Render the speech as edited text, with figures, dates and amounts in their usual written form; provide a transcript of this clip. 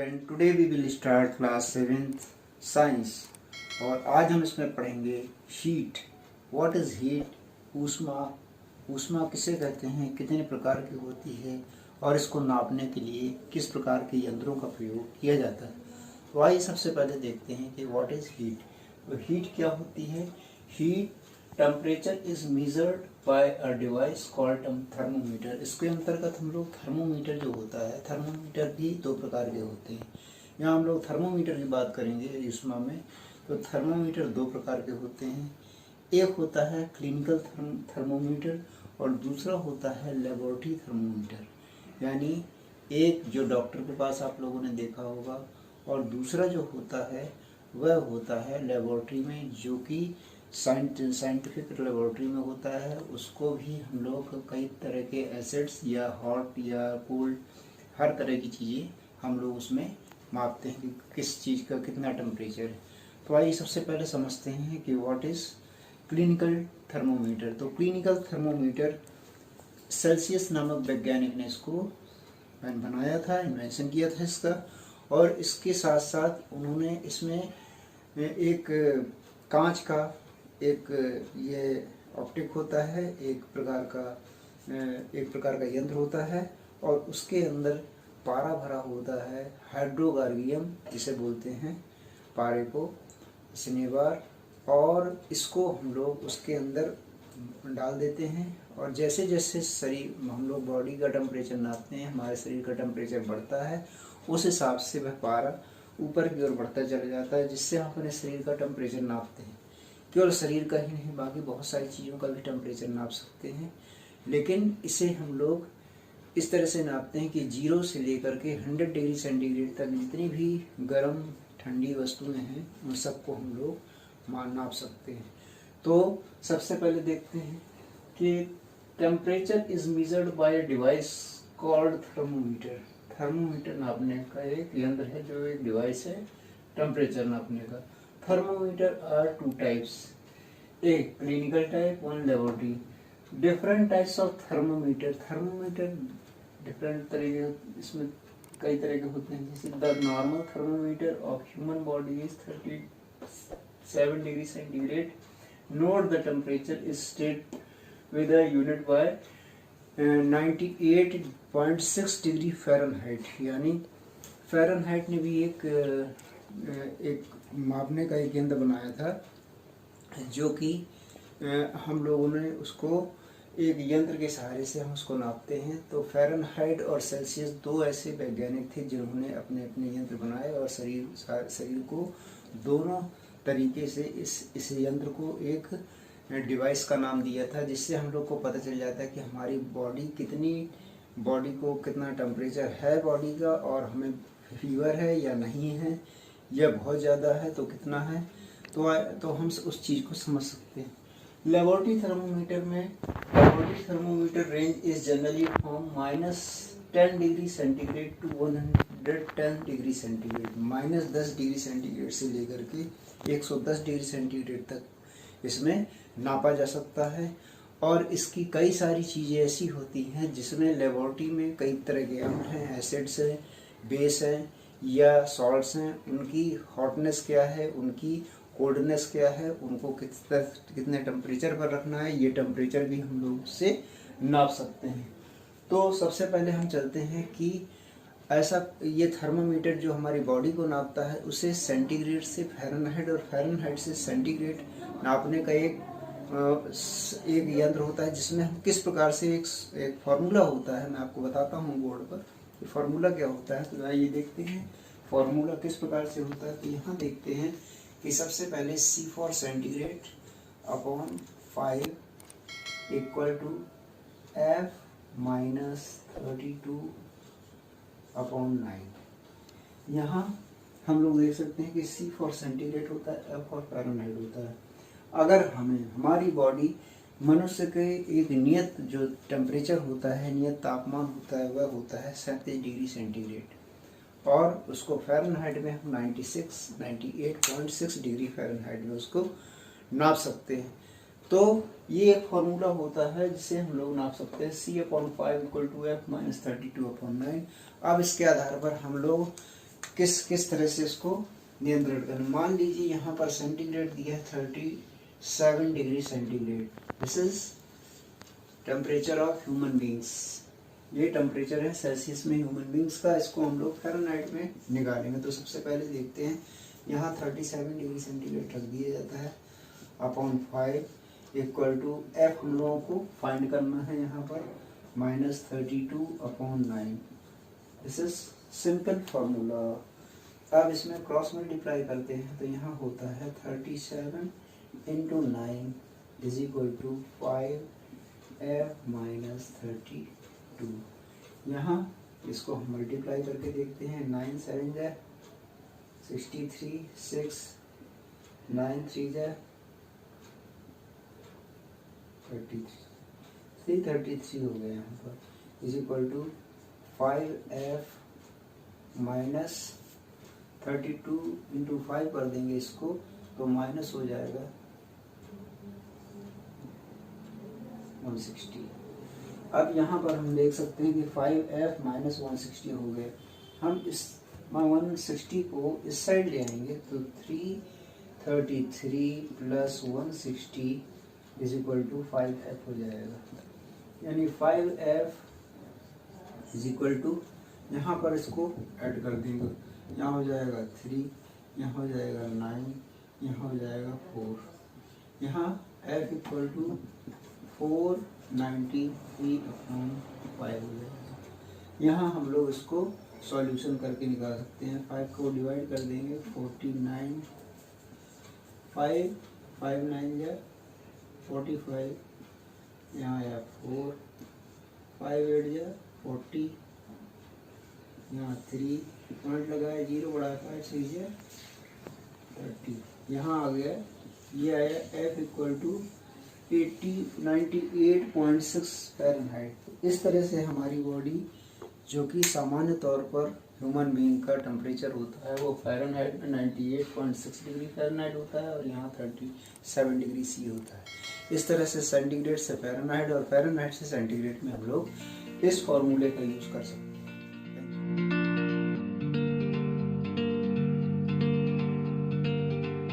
Student, today we will start class 7th science. और आज हम इसमें पढ़ेंगे हीट। What is heat? ऊष्मा किसे कहते हैं, कितने प्रकार की होती है और इसको नापने के लिए किस प्रकार के यंत्रों का प्रयोग किया जाता है। तो आइए सबसे पहले देखते हैं कि व्हाट इज़ हीट। तो हीट क्या होती है? Heat temperature is measured by a device called thermometer. इसके अंतर्गत हम लोग थर्मोमीटर जो होता है, थर्मोमीटर भी दो प्रकार के होते हैं। यहाँ हम लोग थर्मोमीटर की बात करेंगे ऊष्मा में। तो थर्मोमीटर दो प्रकार के होते हैं। एक होता है क्लिनिकल थर्मोमीटर और दूसरा होता है लेबोरेटरी थर्मोमीटर। यानी एक जो डॉक्टर के पास आप लोगों ने देखा होगा और दूसरा जो होता है वह होता है लेबोरेटरी में, जो कि साइंटिफिक लेबोरेटरी में होता है। उसको भी हम लोग कई तरह के एसिड्स या हॉट या कोल्ड हर तरह की चीज़ें हम लोग उसमें मापते हैं कि किस चीज़ का कितना टेम्परेचर है। तो आइए सबसे पहले समझते हैं कि व्हाट इज़ क्लिनिकल थर्मोमीटर। तो क्लिनिकल थर्मोमीटर सेल्सियस नामक वैज्ञानिक ने इसको बनाया था, इन्वेंशन किया था इसका। और इसके साथ साथ उन्होंने इसमें एक कांच का एक ये ऑप्टिक होता है, एक प्रकार का यंत्र होता है और उसके अंदर पारा भरा होता है, हाइड्रोगार्गियम जिसे बोलते हैं, पारे को सिनेबार। और इसको हम लोग उसके अंदर डाल देते हैं और जैसे जैसे शरीर हम लोग बॉडी का टेम्परेचर नापते हैं, हमारे शरीर का टेम्परेचर बढ़ता है, उस हिसाब से वह पारा ऊपर की ओर बढ़ता चला जाता है, जिससे हम अपने शरीर का टेम्परेचर नापते हैं। केवल शरीर का ही नहीं, बाकी बहुत सारी चीज़ों का भी टेम्परेचर नाप सकते हैं। लेकिन इसे हम लोग इस तरह से नापते हैं कि 0 से लेकर के 100 डिग्री सेंटीग्रेड तक जितनी भी गर्म ठंडी वस्तुएं हैं उन सबको हम लोग नाप सकते हैं। तो सबसे पहले देखते हैं कि temperature is measured by a device called thermometer. Thermometer नापने का एक यंत्र है, जो एक डिवाइस है टेम्परेचर नापने का। थर्मोमीटर आर टू टाइप्स, एक clinical type, one laboratory. Different types of thermometer. Thermometer different तरह के, इसमें कई तरह के होते हैं। जैसे the normal thermometer of human body is 37 degree centigrade. Note the temperature is state with a unit by 98.6 degree Fahrenheit. यानी फ़ारेनहाइट ने भी एक मापने का एक यंत्र बनाया था, जो कि हम लोगों ने उसको एक यंत्र के सहारे से हम उसको नापते हैं। तो फ़ारेनहाइट और सेल्सियस दो ऐसे वैज्ञानिक थे जिन्होंने अपने अपने यंत्र बनाए और शरीर को दोनों तरीके से इस यंत्र को एक डिवाइस का नाम दिया था, जिससे हम लोग को पता चल जाता है कि हमारी बॉडी को कितना टेम्परेचर है बॉडी का, और हमें फीवर है या नहीं है, या बहुत ज़्यादा है तो कितना है। तो हम उस चीज़ को समझ सकते हैं। Laboratory thermometer range is generally from -10 degree centigrade to 110 degree centigrade. -10 degree centigrade से लेकर के 110 डिग्री सेंटीग्रेड तक इसमें नापा जा सकता है। और इसकी कई सारी चीज़ें ऐसी होती हैं जिसमें लेबोरेटरी में कई तरह के अम्ल हैं, एसिड्स हैं, बेस हैं या सॉल्ट्स हैं। उनकी हॉटनेस क्या है, उनकी कोल्डनेस क्या है, उनको कितने टेम्परेचर पर रखना है, ये टेम्परेचर भी हम लोग से नाप सकते हैं। तो सबसे पहले हम चलते हैं कि ये थर्मोमीटर जो हमारी बॉडी को नापता है, उसे सेंटीग्रेड से फ़ारेनहाइट और फ़ारेनहाइट से सेंटीग्रेड नापने का एक यंत्र होता है, जिसमें हम किस प्रकार से एक फार्मूला होता है। मैं आपको बताता हूँ बोर्ड पर कि फार्मूला क्या होता है। तो आइए देखते हैं फार्मूला किस प्रकार से होता है। तो यहाँ देखते हैं कि सबसे पहले C for centigrade upon 5 equal to F -32 upon 9। यहाँ हम लोग देख सकते हैं कि C फॉर सेंटीग्रेड होता है, F फॉर फ़ारेनहाइट होता है। अगर हमारी बॉडी मनुष्य के एक नियत जो टेम्परेचर होता है, नियत तापमान होता है, वह होता है 37 डिग्री सेंटीग्रेड, और उसको फ़ारेनहाइट में हम 98.6 डिग्री फ़ारेनहाइट में उसको नाप सकते हैं। तो ये एक फार्मूला होता है जिसे हम लोग नाप सकते हैं। C/5 = F -32/9। अब इसके आधार पर हम लोग किस तरह से इसको नियंत्रण करना। मान लीजिए यहाँ पर सेंटीग्रेड दिया है 37 degree centigrade. This is temperature of human beings. ये टेम्परेचर है सेल्सियस में ह्यूमन बींग्स का। इसको हम लोग फ़ारेनहाइट में निकालेंगे। तो सबसे पहले देखते हैं, यहाँ 37 डिग्री सेंटीग्रेड रख दिया जाता है अपॉन 5 इक्वल टू एफ हम लोगों को फाइंड करना है यहाँ पर -32/9। This is simple formula. अब इसमें क्रॉस मल्टीप्लाई करते हैं तो यहाँ होता है 37 × 9 इज इक्वल टू 5f-32। यहाँ इसको हम मल्टीप्लाई करके देखते हैं। 9 7 जा 63, 6 9 3 जा 333 हो गया यहाँ पर इज इक्वल टू 5f-32 × 5 कर देंगे इसको तो माइनस हो जाएगा 160। अब यहाँ पर हम देख सकते हैं कि 5f-160 हो गए। हम इस 160 को इस साइड ले आएंगे तो 333 + 160 इज इक्वल टू 5f हो जाएगा। यानी 5f इज इक्वल टू, यहाँ पर इसको ऐड कर देंगे। यहाँ हो जाएगा 3, यहाँ हो जाएगा 9, यहाँ हो जाएगा 4। यहाँ f इक्वल टू 493/5 हो जाएगा। यहाँ हम लोग इसको सॉल्यूशन करके निकाल सकते हैं। 5 को डिवाइड कर देंगे 49, 5 9 जा 45, यहाँ आया 4, 5 8 जा 40, यहाँ 3 पॉइंट लगाया 0 बढ़ाया 5 6 जा 30। यहाँ आ गया, ये आया f इक्वल टू 98.6 फ़ारेनहाइट। इस तरह से हमारी बॉडी, जो कि सामान्य तौर पर ह्यूमन बीइंग का टेम्परेचर होता है वो फ़ारेनहाइट में 98.6 डिग्री फ़ारेनहाइट होता है और यहाँ 37 डिग्री सी होता है। इस तरह से सेंटीग्रेड से फ़ारेनहाइट और फ़ारेनहाइट से सेंटीग्रेड में हम लोग इस फॉर्मूले का यूज़ कर सकते हैं।